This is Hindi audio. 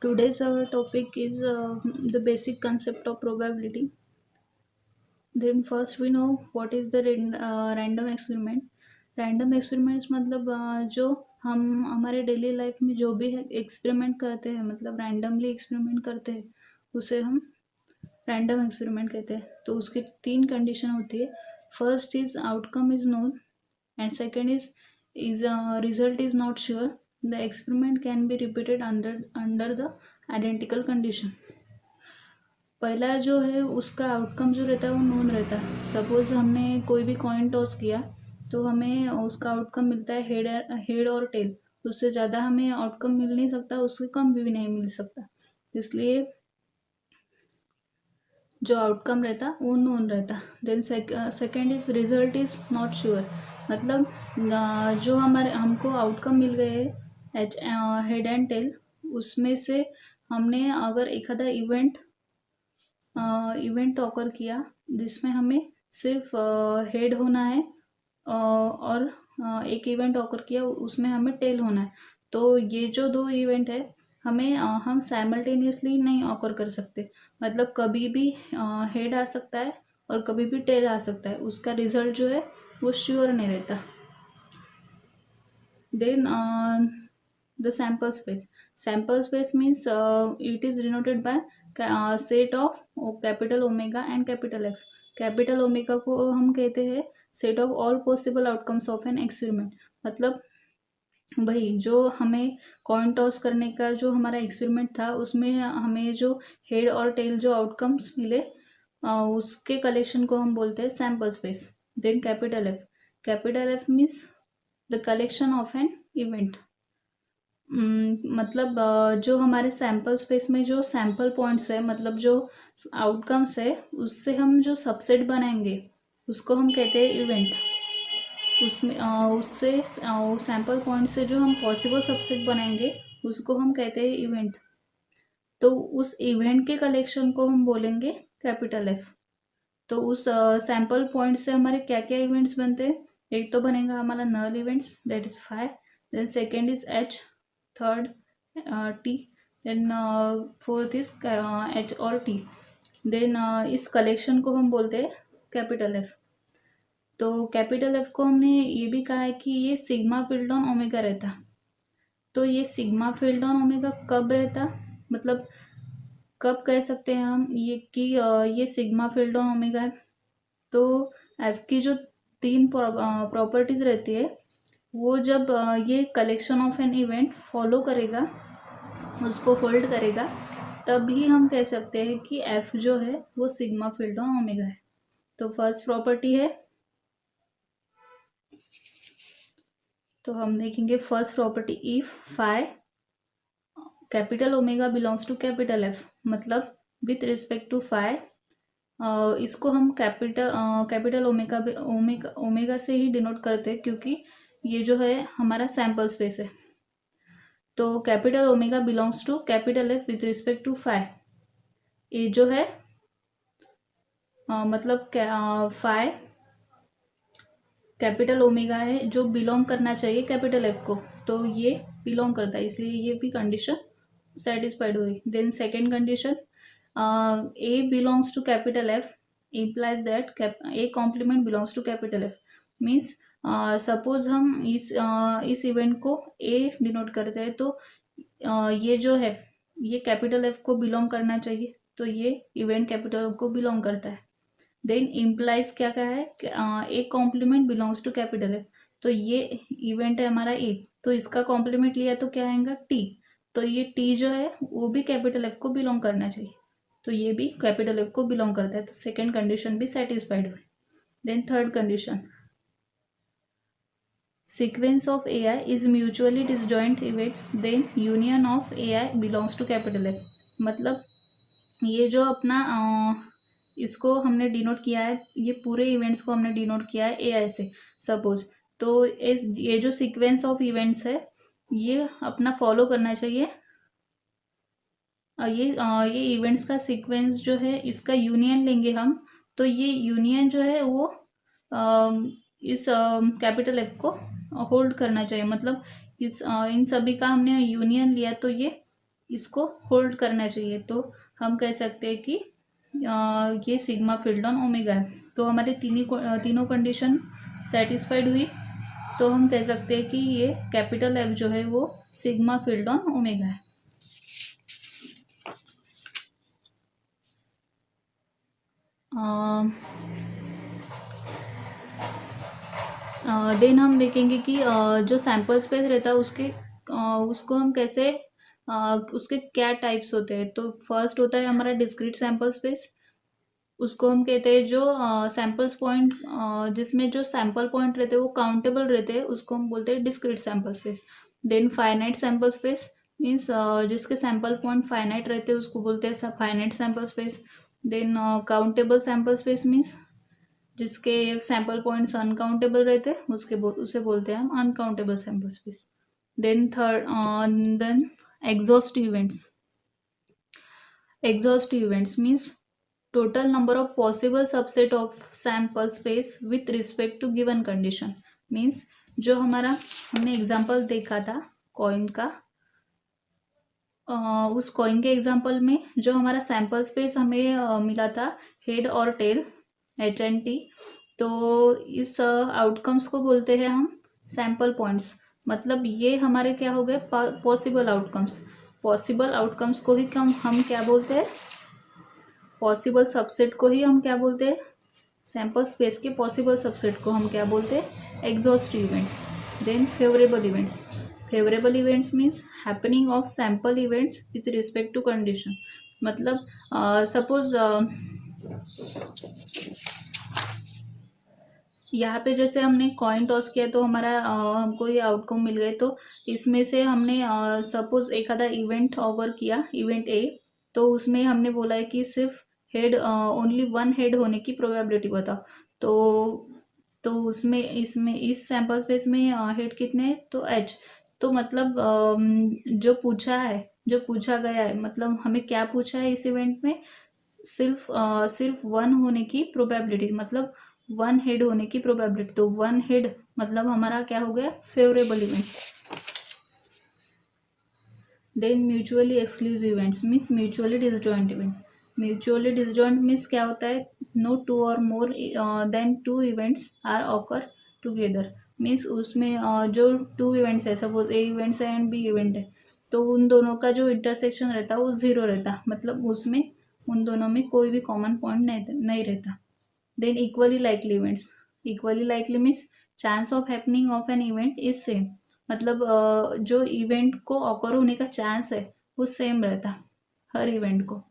Today's our topic is the basic concept of probability. Then first we know what is the random experiment. Random experiments मतलब जो हम हमारे डेली लाइफ में जो भी एक्सपेरिमेंट करते हैं मतलब रैंडमली एक्सपेरिमेंट करते हैं उसे हम रैंडम एक्सपेरिमेंट कहते हैं. तो उसकी तीन कंडीशन होती है. First is outcome is known and second is result is not sure. The experiment can be repeated under under the identical condition. पहला जो है उसका आउटकम जो रहता है वो नोन रहता है. सपोज हमने कोई भी कॉइन टॉस किया तो हमें उसका आउटकम मिलता है हेड और टेल. उससे ज़्यादा हमें आउटकम मिल नहीं सकता, उससे कम भी नहीं मिल सकता. इसलिए जो आउटकम रहता वो नोन रहता. Then second is result is not sure. मतलब जो हमारे हमको आउटकम मिल गए एच हेड एंड टेल, उसमें से हमने अगर एक आधा इवेंट ऑकर किया जिसमें हमें सिर्फ हेड होना है और एक इवेंट ऑकर किया उसमें हमें टेल होना है. तो ये जो दो इवेंट है हमें हम साइमल्टेनियसली नहीं ऑकर कर सकते. मतलब कभी भी हेड आ सकता है और कभी भी टेल आ सकता है. उसका रिजल्ट जो है वो श्योर नहीं रहता. Then the sample space means it is denoted by set of capital omega and capital F. Capital omega को हम कहते हैं set of all possible outcomes of an experiment. मतलब वही जो हमें कॉइन टॉस करने का जो हमारा एक्सपेरिमेंट था उसमें हमें जो हेड और टेल जो आउटकम्स मिले उसके कलेक्शन को हम बोलते हैं sample space. Then capital F means the collection of an event. मतलब जो हमारे सैम्पल स्पेस में जो सैम्पल पॉइंट्स है मतलब जो आउटकम्स है उससे हम जो सबसेट बनाएंगे उसको हम कहते हैं इवेंट. उसमें उससे सैम्पल पॉइंट से जो हम पॉसिबल सबसेट बनाएंगे उसको हम कहते हैं इवेंट. तो उस इवेंट के कलेक्शन को हम बोलेंगे कैपिटल एफ. तो उस सैम्पल पॉइंट से हमारे क्या क्या इवेंट्स बनते हैं. एक तो बनेगा हमारा null events that is 5. Then second is H, third T, then fourth is H और टी. देन इस कलेक्शन को हम बोलते हैं कैपिटल एफ. तो कैपिटल एफ को हमने ये भी कहा है कि ये सिग्मा फील्ड ऑन ओमेगा रहता. तो ये सिग्मा फील्ड ऑन ओमेगा कब रहता, मतलब कब कह सकते हैं हम ये कि ये सिग्मा फील्ड ऑन ओमेगा है. तो एफ की जो तीन प्रॉपर्टीज रहती है वो जब ये collection of an event follow करेगा, उसको होल्ड करेगा, तभी हम कह सकते हैं कि एफ जो है वो सिग्मा फील्ड ऑन ओमेगा है. तो फर्स्ट प्रॉपर्टी है, तो हम देखेंगे first property if phi capital omega belongs to capital F. मतलब विथ रिस्पेक्ट टू फाई इसको हम कैपिटल ओमेगा से ही डिनोट करते हैं क्योंकि ये जो है हमारा सैम्पल स्पेस है. तो capital omega belongs to capital F with respect to phi. ये जो है मतलब फाई कैपिटल ओमेगा है जो बिलोंग करना चाहिए कैपिटल एफ को, तो ये बिलोंग करता है, इसलिए ये भी कंडीशन सेटिस्फाइड हुई. Then second condition A belongs to capital F implies that a complement belongs to capital F. Means suppose हम इस इवेंट को ए डिनोट करते हैं तो ये जो है ये कैपिटल एफ को बिलोंग करना चाहिए, तो ये इवेंट कैपिटल एफ को बिलोंग करता है. देन इम्प्लाइज क्या है A complement belongs to capital F. तो ये इवेंट है हमारा ए, तो इसका कॉम्प्लीमेंट लिया तो क्या आएगा टी. तो ये टी जो है वो भी कैपिटल एफ को बिलोंग करना चाहिए, तो ये भी कैपिटल एफ को बिलोंग करता है. तो सेकेंड कंडीशन भी सेटिस्फाइड हुई. Then third condition sequence of A I is mutually disjoint events then union of A I belongs to capital F. मतलब ये जो अपना इसको हमने डिनोट किया है, ये पूरे इवेंट्स को हमने डिनोट किया है ए आई से सपोज. तो ये जो सीक्वेंस ऑफ इवेंट्स है ये अपना फॉलो करना चाहिए. ये इवेंट्स का सीक्वेंस जो है इसका यूनियन लेंगे हम, तो ये यूनियन जो है वो इस कैपिटल एफ को होल्ड करना चाहिए. मतलब इन सभी का हमने यूनियन लिया तो ये इसको होल्ड करना चाहिए, तो हम कह सकते हैं कि ये सिग्मा फील्ड ऑन ओमेगा है। तो हमारे तीनों कंडीशन सेटिस्फाइड हुई, तो हम कह सकते हैं कि ये कैपिटल एफ जो है वो सिग्मा फील्ड ऑन ओमेगा है। देन हम देखेंगे कि जो सैम्पल स्पेस रहता है उसको हम कैसे उसके क्या टाइप्स होते हैं। तो फर्स्ट होता है हमारा डिस्क्रीट सैम्पल स्पेस, उसको हम कहते हैं जो सैम्पल्स पॉइंट जिसमें जो सैम्पल पॉइंट रहते हैं वो काउंटेबल रहते हैं, उसको हम बोलते हैं discrete sample space. Then finite sample space means जिसके सैम्पल पॉइंट फाइनाइट रहते हैं उसको बोलते हैं finite sample space. Then countable sample space means जिसके सैम्पल पॉइंट्स अनकाउंटेबल रहते हैं उसे बोलते हैं हम uncountable sample space. Then then exhaustive events means total number of possible subset of sample space with respect to given condition. Means जो हमारा हमने एग्जाम्पल देखा था कॉइन का, उस कॉइन के एग्जाम्पल में जो हमारा सैम्पल स्पेस हमें मिला था हेड और टेल HNT, तो इस आउटकम्स को बोलते हैं हम सैम्पल पॉइंट्स। मतलब ये हमारे क्या हो गए पॉसिबल आउटकम्स को ही हम क्या बोलते हैं, पॉसिबल सबसेट को ही हम क्या बोलते हैं, सैम्पल स्पेस के पॉसिबल सबसेट को हम क्या बोलते हैं, exhaustive events. Then favourable events means happening of sample events with respect to condition. मतलब सपोज यहाँ पे जैसे हमने कॉइन टॉस किया तो हमको ये आउटकम मिल गए, तो इसमें से हमने सपोज एक आधा इवेंट ओवर किया, इवेंट ए, तो उसमें हमने बोला है कि सिर्फ हेड ओनली वन हेड होने की प्रोबेबिलिटी बताओ। तो उसमें इसमें इस सैम्पल स्पेस में हेड कितने हैं, तो H। तो मतलब जो पूछा गया है, मतलब हमें क्या पूछा है इस इवेंट में, सिर्फ वन होने की प्रोबेबिलिटी, मतलब वन हेड होने की प्रोबेबिलिटी। तो वन हेड मतलब हमारा क्या हो गया, favourable event. Then mutually exclusive events means mutually disjoint event. Mutually disjoint means क्या होता है, नो टू और more than two events are occur together. Means उसमें जो टू इवेंट्स है, सपोज ए इवेंट्स है एंड बी इवेंट है, तो उन दोनों का जो इंटरसेक्शन रहता है वो जीरो रहता, मतलब उसमें उन दोनों में कोई भी कॉमन पॉइंट नहीं रहता। Then equally likely means chance of happening of an event is same. मतलब जो इवेंट को ऑकर होने का चांस है वो सेम रहता हर इवेंट को।